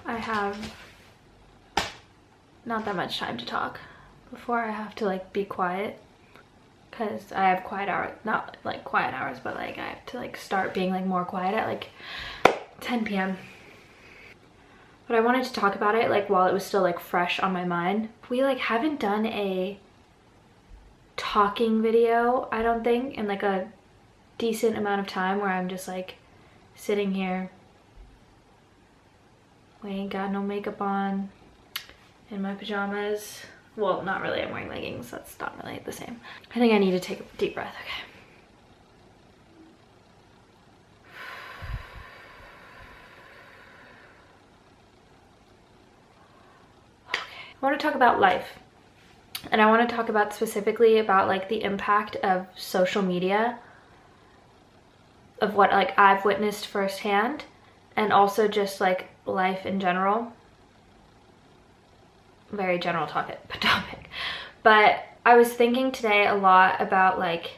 I have not that much time to talk before I have to like be quiet, because I have quiet hours, not like quiet hours, but like I have to like start being like more quiet at like 10 p.m. But I wanted to talk about it like while it was still like fresh on my mind. We like haven't done a talking video, I don't think, in like a decent amount of time, where I'm just like sitting here. We ain't got no makeup on, in my pajamas. Well, not really, I'm wearing leggings, that's not really the same. I think I need to take a deep breath, okay. I want to talk about life, and I want to talk about specifically about like the impact of social media, of what like I've witnessed firsthand, and also just like life in general. Very general topic. But I was thinking today a lot about like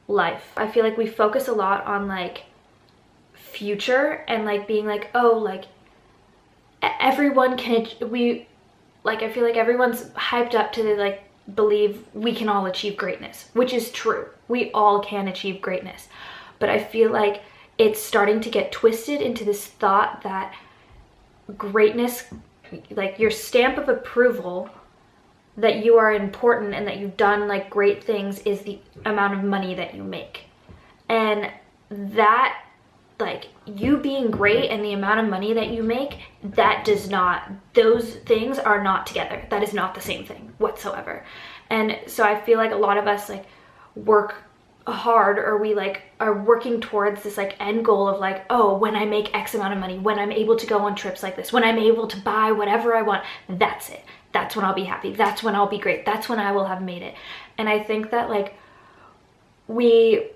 life. I feel like we focus a lot on like future and like being like, oh, like everyone can, I feel like everyone's hyped up to like believe we can all achieve greatness, which is true. We all can achieve greatness. But I feel like it's starting to get twisted into this thought that greatness, like your stamp of approval that you are important and that you've done like great things, is the amount of money that you make. And that, like, you being great and the amount of money that you make, that does not, those things are not together. That is not the same thing whatsoever. And so I feel like a lot of us like work hard, or we like are working towards this like end goal of like, oh, when I make X amount of money, when I'm able to go on trips like this, when I'm able to buy whatever I want, that's it. That's when I'll be happy. That's when I'll be great. That's when I will have made it. And I think that like we,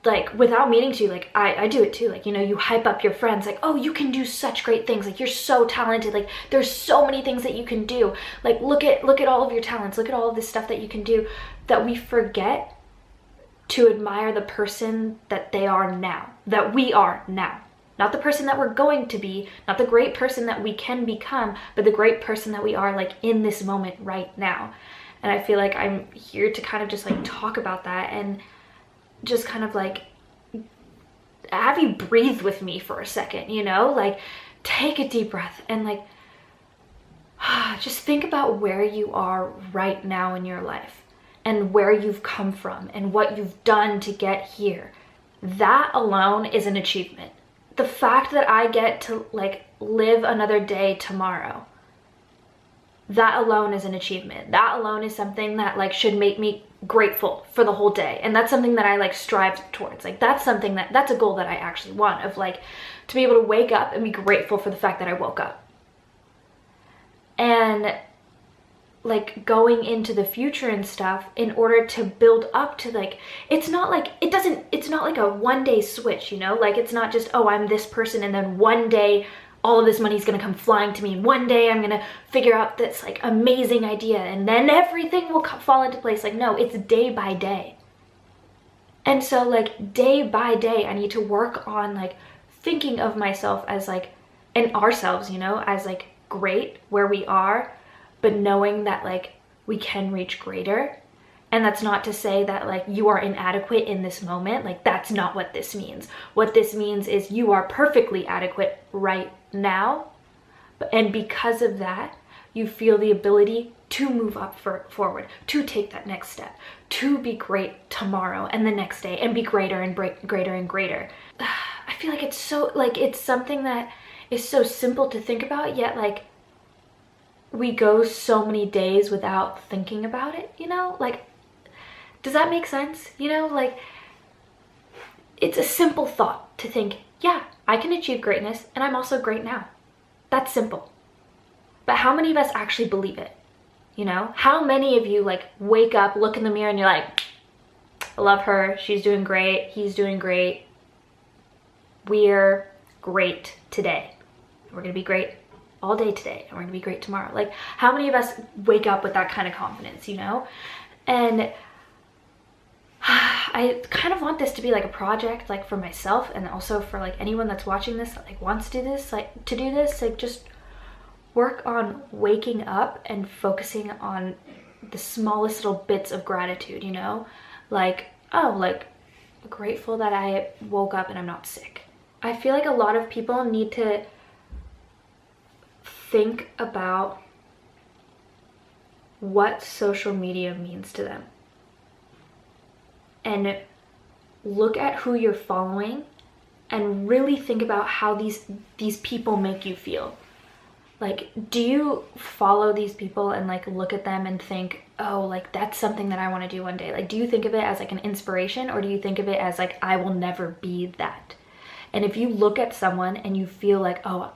like, without meaning to, like I do it too, like, you know, you hype up your friends like, oh, you can do such great things, like you're so talented, like there's so many things that you can do, like look at all of your talents, look at all of this stuff that you can do, that we forget to admire the person that they are now, that we are now. Not the person that we're going to be, not the great person that we can become, but the great person that we are like in this moment right now. And I feel like I'm here to kind of just like talk about that and just kind of like have you breathe with me for a second, you know, like take a deep breath and like just think about where you are right now in your life and where you've come from and what you've done to get here. That alone is an achievement. The fact that I get to like live another day tomorrow, that alone is an achievement. That alone is something that like should make me grateful for the whole day. And that's something that I like strive towards. Like that's something that's a goal that I actually want, of like to be able to wake up and be grateful for the fact that I woke up. And like going into the future and stuff in order to build up to like, it's not like a one day switch, you know, like it's not just, oh, I'm this person and then one day all of this money is going to come flying to me, and one day I'm going to figure out this like amazing idea and then everything will fall into place. Like, no, it's day by day. And so like day by day, I need to work on like thinking of myself as like, and ourselves, you know, as like great where we are, but knowing that like we can reach greater. And that's not to say that like you are inadequate in this moment. Like that's not what this means. What this means is you are perfectly adequate right now. And because of that, you feel the ability to move up forward, to take that next step, to be great tomorrow and the next day and be greater and greater and greater. I feel like it's so, like it's something that is so simple to think about, yet like we go so many days without thinking about it, you know? Like, does that make sense? You know, like it's a simple thought to think, yeah, I can achieve greatness and I'm also great now. That's simple. But how many of us actually believe it? You know, how many of you like wake up, look in the mirror and you're like, I love her, she's doing great, he's doing great, we're great today. We're gonna be great all day today and we're gonna be great tomorrow. Like how many of us wake up with that kind of confidence, you know? And I kind of want this to be like a project, like for myself, and also for like anyone that's watching this that like wants to do this, like just work on waking up and focusing on the smallest little bits of gratitude, you know? Like, oh, like grateful that I woke up and I'm not sick. I feel like a lot of people need to think about what social media means to them and look at who you're following and really think about how these people make you feel. Like, do you follow these people and like look at them and think, oh, like that's something that I want to do one day? Like, do you think of it as like an inspiration, or do you think of it as like, I will never be that? And if you look at someone and you feel like, oh,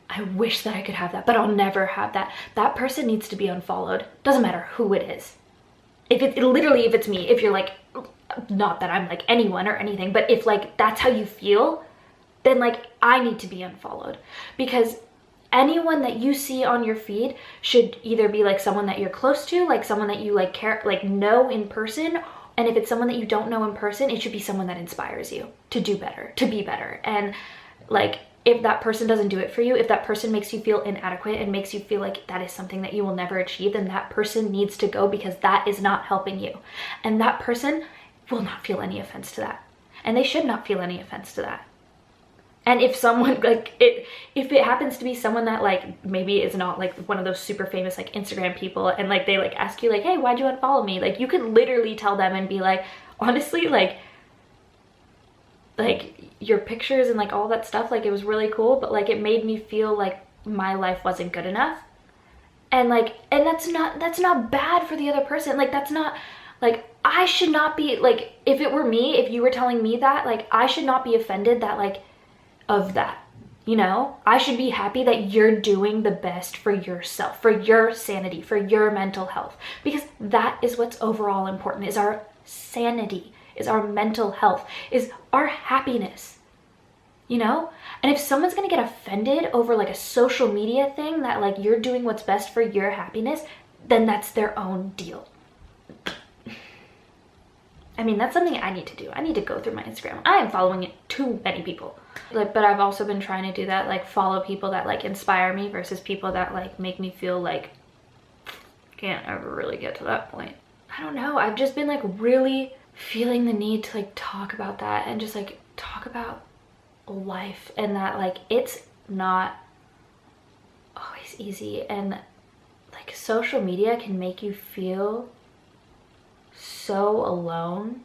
I wish that I could have that, but I'll never have that, that person needs to be unfollowed. Doesn't matter who it is. If it's me, if you're like, not that I'm like anyone or anything, but if like that's how you feel, then like I need to be unfollowed. Because anyone that you see on your feed should either be like someone that you're close to, like someone that you like care, like know in person. And if it's someone that you don't know in person, it should be someone that inspires you to do better, to be better. And like, if that person doesn't do it for you, if that person makes you feel inadequate and makes you feel like that is something that you will never achieve, then that person needs to go, because that is not helping you. And that person will not feel any offense to that. And they should not feel any offense to that. And if someone like if it happens to be someone that like maybe is not like one of those super famous like Instagram people, and like they like ask you like, hey, why'd you unfollow me? Like you could literally tell them and be like, honestly, like your pictures and like all that stuff, like it was really cool, but like it made me feel like my life wasn't good enough. And like, and that's not bad for the other person. Like that's not like, I should not be like, if it were me, if you were telling me that, like I should not be offended that like of that, you know? I should be happy that you're doing the best for yourself, for your sanity, for your mental health, because that is what's overall important, is our sanity, is our mental health, is our happiness, you know? And if someone's gonna get offended over like a social media thing that like you're doing what's best for your happiness, then that's their own deal. I mean, that's something I need to do. I need to go through my Instagram. I am following too many people. Like, but I've also been trying to do that, like follow people that like inspire me versus people that like make me feel like can't ever really get to that point. I don't know. I've just been like really feeling the need to like talk about that and just like talk about life, and that like it's not always easy, and like social media can make you feel so alone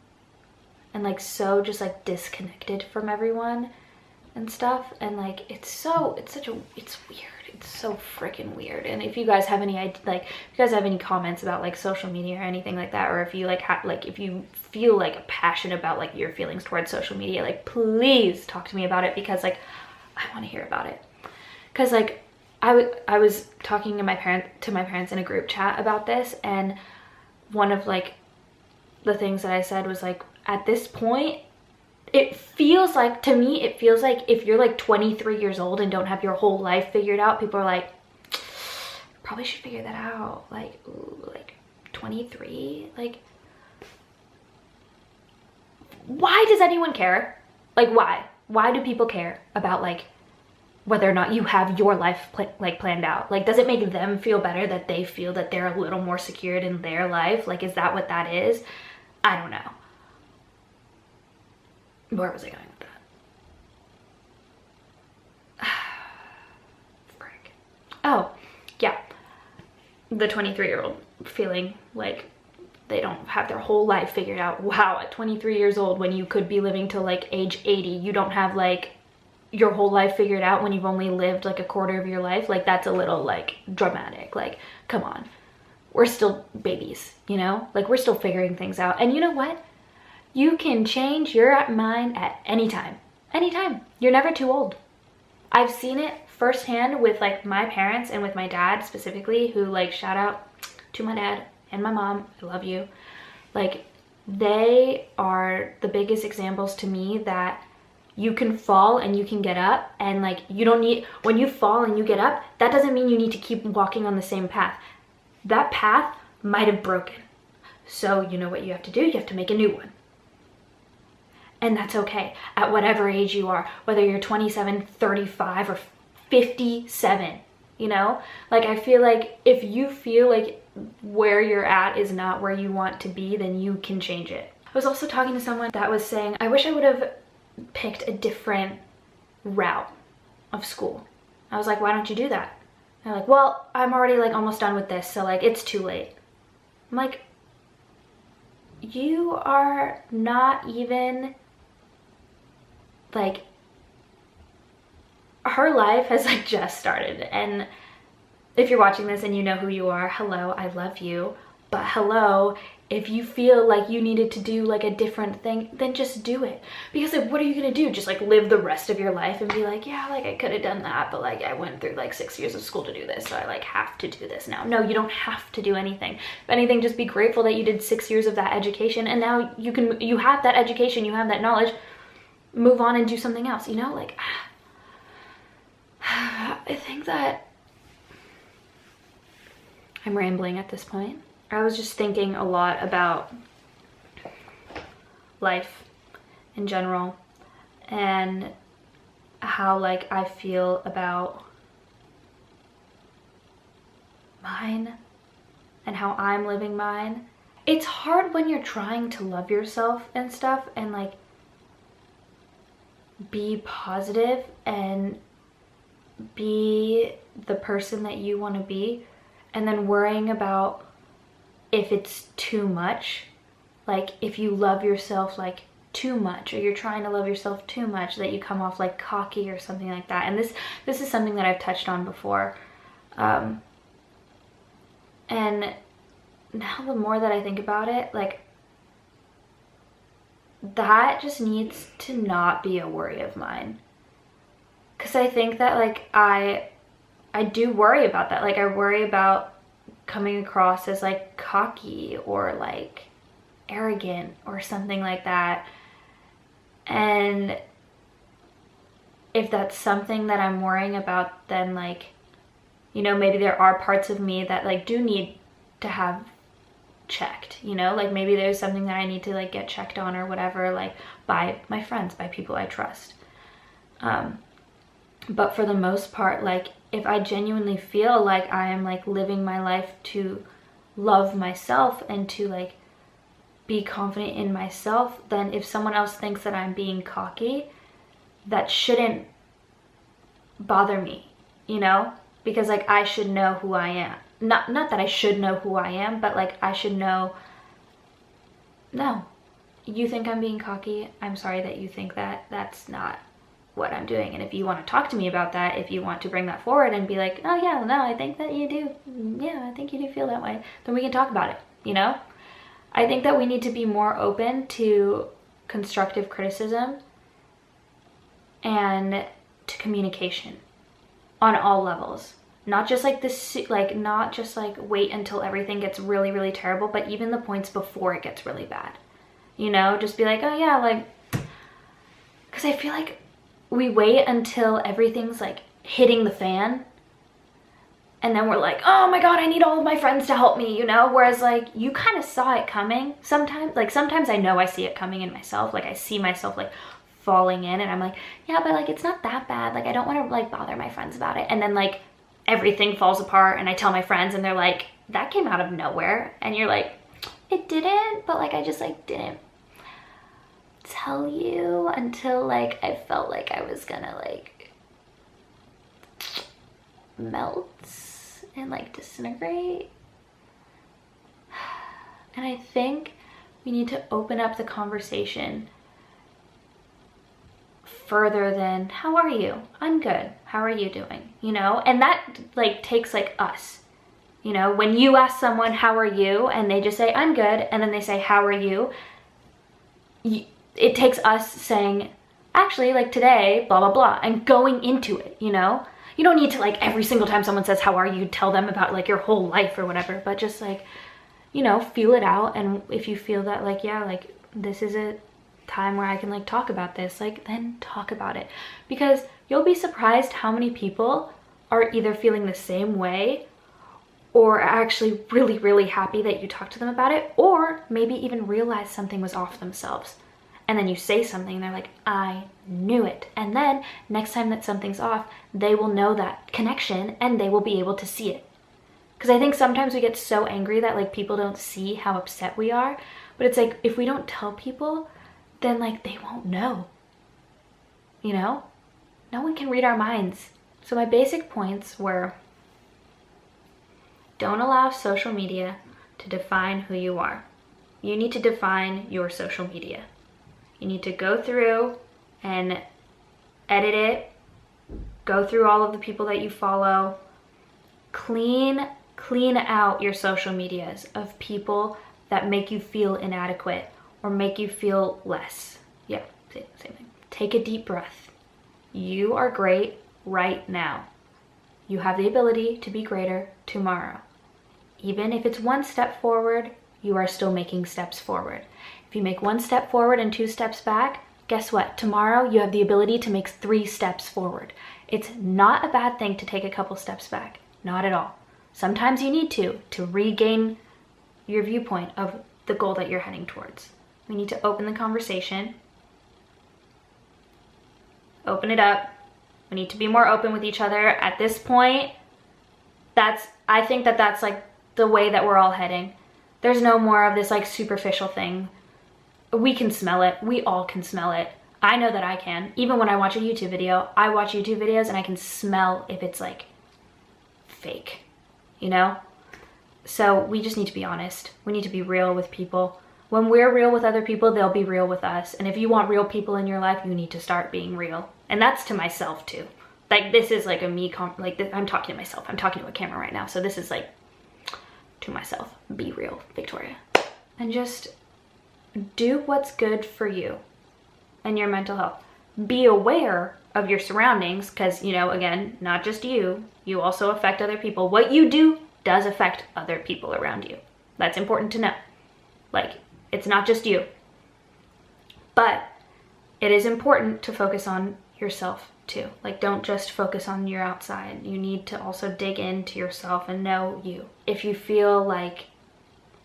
and like so just like disconnected from everyone and stuff. And like it's weird, it's so freaking weird. And if you guys have any like if you guys have any comments about like social media or anything like that, or if you like if you feel like a passion about like your feelings towards social media, like please talk to me about it, because like I want to hear about it. Because like I was talking to my parents in a group chat about this, and one of like the things that I said was like, at this point, it feels like, to me, it feels like if you're like 23 years old and don't have your whole life figured out, people are like, probably should figure that out. Like, ooh, like 23? Like, why does anyone care? Like, why? Why do people care about like whether or not you have your life planned out? Like, does it make them feel better that they feel that they're a little more secured in their life? Like, is that what that is? I don't know. Where was I going with that? Frick. Oh, yeah. The 23-year-old feeling like they don't have their whole life figured out. Wow, at 23 years old, when you could be living till like age 80, you don't have like your whole life figured out when you've only lived like a quarter of your life. Like, that's a little like dramatic. Like, come on. We're still babies, you know? Like, we're still figuring things out. And you know what? You can change your mind at any time. Anytime. You're never too old. I've seen it firsthand with like my parents and with my dad specifically, who like, shout out to my dad and my mom. I love you. Like, they are the biggest examples to me that you can fall and you can get up, and like you don't need, when you fall and you get up, that doesn't mean you need to keep walking on the same path. That path might have broken. So you know what you have to do? You have to make a new one. And that's okay at whatever age you are, whether you're 27, 35, or 57, you know? Like, I feel like if you feel like where you're at is not where you want to be, then you can change it. I was also talking to someone that was saying, I wish I would have picked a different route of school. I was like, why don't you do that? And they're like, well, I'm already like almost done with this, so like it's too late. I'm like, you are not even like, her life has like just started. And if you're watching this and you know who you are, hello, I love you. But hello, if you feel like you needed to do like a different thing, then just do it. Because like, what are you gonna do? Just like live the rest of your life and be like, yeah, like I could have done that, but like I went through like 6 years of school to do this, so I like have to do this now. No, you don't have to do anything. If anything, just be grateful that you did 6 years of that education, and now you have that education, you have that knowledge, move on and do something else, you know? Like, I think that I'm rambling at this point. I was just thinking a lot about life in general and how like I feel about mine and how I'm living mine. It's hard when you're trying to love yourself and stuff and like be positive and be the person that you want to be, and then worrying about if it's too much. Like if you love yourself like too much, or you're trying to love yourself too much, that you come off like cocky or something like that. And this is something that I've touched on before, and now the more that I think about it, like that just needs to not be a worry of mine. Because I think that like I do worry about that. Like I worry about coming across as like cocky or like arrogant or something like that. And if that's something that I'm worrying about, then like, you know, maybe there are parts of me that like do need to have checked, you know, like maybe there's something that I need to like get checked on or whatever, like by my friends, by people I trust. But for the most part, like if I genuinely feel like I am like living my life to love myself and to like be confident in myself, then if someone else thinks that I'm being cocky, that shouldn't bother me, you know? Because like I should know who I am. Not that I should know who I am, but like I should know, no, you think I'm being cocky, I'm sorry that you think that. That's not what I'm doing. And if you want to talk to me about that, if you want to bring that forward and be like, oh yeah, no, I think that you do, yeah, I think you do feel that way, then we can talk about it, you know? I think that we need to be more open to constructive criticism and to communication on all levels. Not just like this, like not just like wait until everything gets really, really terrible, but even the points before it gets really bad, you know? Just be like, oh yeah, like, because I feel like we wait until everything's like hitting the fan, and then we're like, oh my god, I need all of my friends to help me, you know? Whereas like you kind of saw it coming sometimes. Like sometimes I know I see it coming in myself. Like I see myself like falling in, and I'm like, yeah, but like it's not that bad. Like I don't want to like bother my friends about it. And then like everything falls apart, and I tell my friends, and they're like, that came out of nowhere. And you're like, it didn't, but like I just like didn't tell you until like I felt like I was gonna like melt and like disintegrate. And I think we need to open up the conversation further than, how are you? I'm good. How are you doing? You know? And that like takes like us, you know, when you ask someone, how are you? And they just say, I'm good. And then they say, how are you? It takes us saying, actually, like today, blah, blah, blah, and going into it, you know? You don't need to like every single time someone says, how are you, tell them about like your whole life or whatever, but just like, you know, feel it out. And if you feel that like, yeah, like this is a time where I can like talk about this, like then talk about it. Because you'll be surprised how many people are either feeling the same way or are actually really, really happy that you talked to them about it, or maybe even realize something was off themselves. And then you say something and they're like, I knew it. And then next time that something's off, they will know that connection and they will be able to see it. Because I think sometimes we get so angry that like people don't see how upset we are. But it's like, if we don't tell people, then like they won't know. You know? No one can read our minds. So my basic points were, don't allow social media to define who you are. You need to define your social media. You need to go through and edit it, go through all of the people that you follow, clean out your social medias of people that make you feel inadequate or make you feel less. Yeah, same thing. Take a deep breath. You are great right now. You have the ability to be greater tomorrow. Even if it's one step forward, you are still making steps forward. If you make one step forward and 2 steps back, guess what? Tomorrow you have the ability to make 3 steps forward. It's not a bad thing to take a couple steps back. Not at all. Sometimes you need to regain your viewpoint of the goal that you're heading towards. We need to open the conversation. Open it up. We need to be more open with each other. At this point, I think that's like the way that we're all heading. There's no more of this like superficial thing. We can smell it. We all can smell it. I know that I can. Even when I watch a YouTube video, I watch YouTube videos and I can smell if it's like fake, you know? So we just need to be honest. We need to be real with people. When we're real with other people, they'll be real with us. And if you want real people in your life, you need to start being real. And that's to myself too. Like this is like a me, I'm talking to myself. I'm talking to a camera right now. So this is like to myself. Be real, Victoria. And just do what's good for you and your mental health. Be aware of your surroundings because, you know, again, not just you also affect other people. What you do does affect other people around you. That's important to know. Like, it's not just you. But it is important to focus on yourself too. Like, don't just focus on your outside. You need to also dig into yourself and know you. If you feel like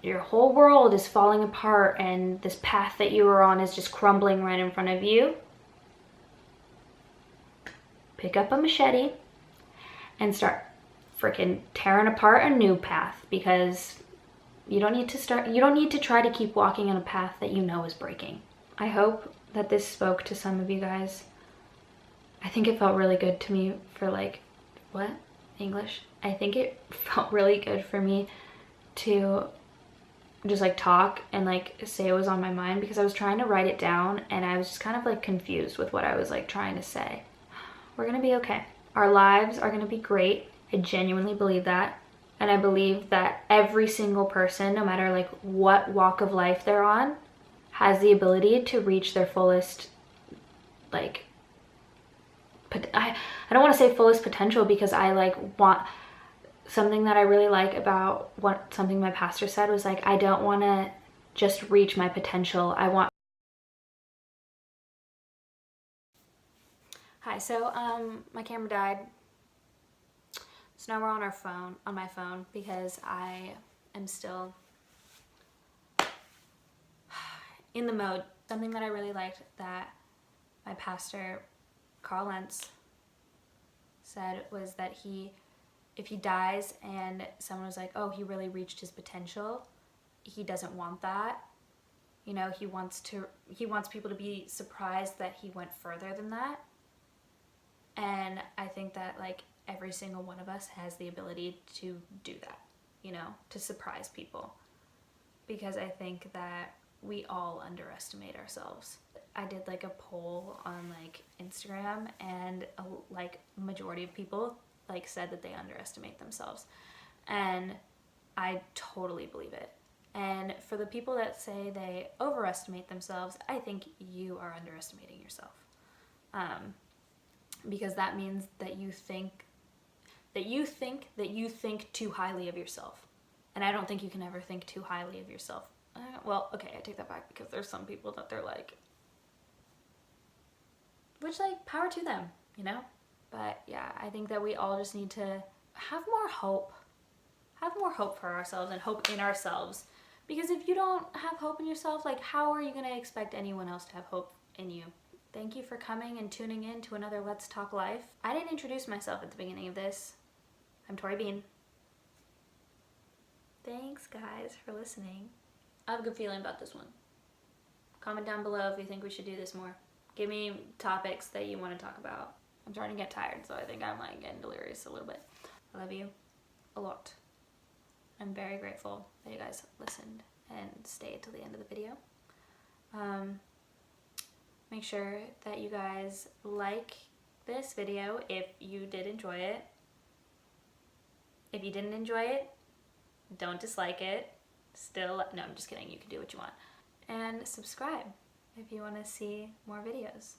your whole world is falling apart and this path that you were on is just crumbling right in front of you, pick up a machete and start freaking tearing apart a new path, because you don't need to try to keep walking on a path that you know is breaking. I hope that this spoke to some of you guys. I think it felt really good to me for like, what? English? I think it felt really good for me to just like talk and like say what was on my mind, because I was trying to write it down and I was just kind of like confused with what I was like trying to say. We're gonna be okay. Our lives are gonna be great. I genuinely believe that. And I believe that every single person, no matter like what walk of life they're on, has the ability to reach their fullest, like, I don't want to say fullest potential, because I like want something that I really like about something my pastor said was like, I don't want to just reach my potential. I want. Hi, so my camera died. So now we're on my phone, because I am still in the mode. Something that I really liked that my pastor, Carl Lentz, said was that if he dies and someone was like, oh, he really reached his potential, he doesn't want that. You know, he wants people to be surprised that he went further than that. And I think that like every single one of us has the ability to do that, you know, to surprise people. Because I think that we all underestimate ourselves. I did like a poll on like Instagram, and like majority of people like said that they underestimate themselves. And I totally believe it. And for the people that say they overestimate themselves, I think you are underestimating yourself. Because that means that you think too highly of yourself. And I don't think you can ever think too highly of yourself. Well, okay, I take that back, because there's some people that they're like, which like power to them, you know? But yeah, I think that we all just need to have more hope for ourselves and hope in ourselves, Because if you don't have hope in yourself, like how are you going to expect anyone else to have hope in you? Thank you for coming and tuning in to another Let's Talk Life. I didn't introduce myself at the beginning of this. I'm Tori Bean. Thanks guys for listening. I have a good feeling about this one. Comment down below if you think we should do this more. Give me topics that you want to talk about. I'm starting to get tired, so I think I'm like getting delirious a little bit. I love you a lot. I'm very grateful that you guys listened and stayed till the end of the video. Make sure that you guys like this video if you did enjoy it. If you didn't enjoy it, don't dislike it. No, I'm just kidding. You can do what you want. And subscribe if you want to see more videos.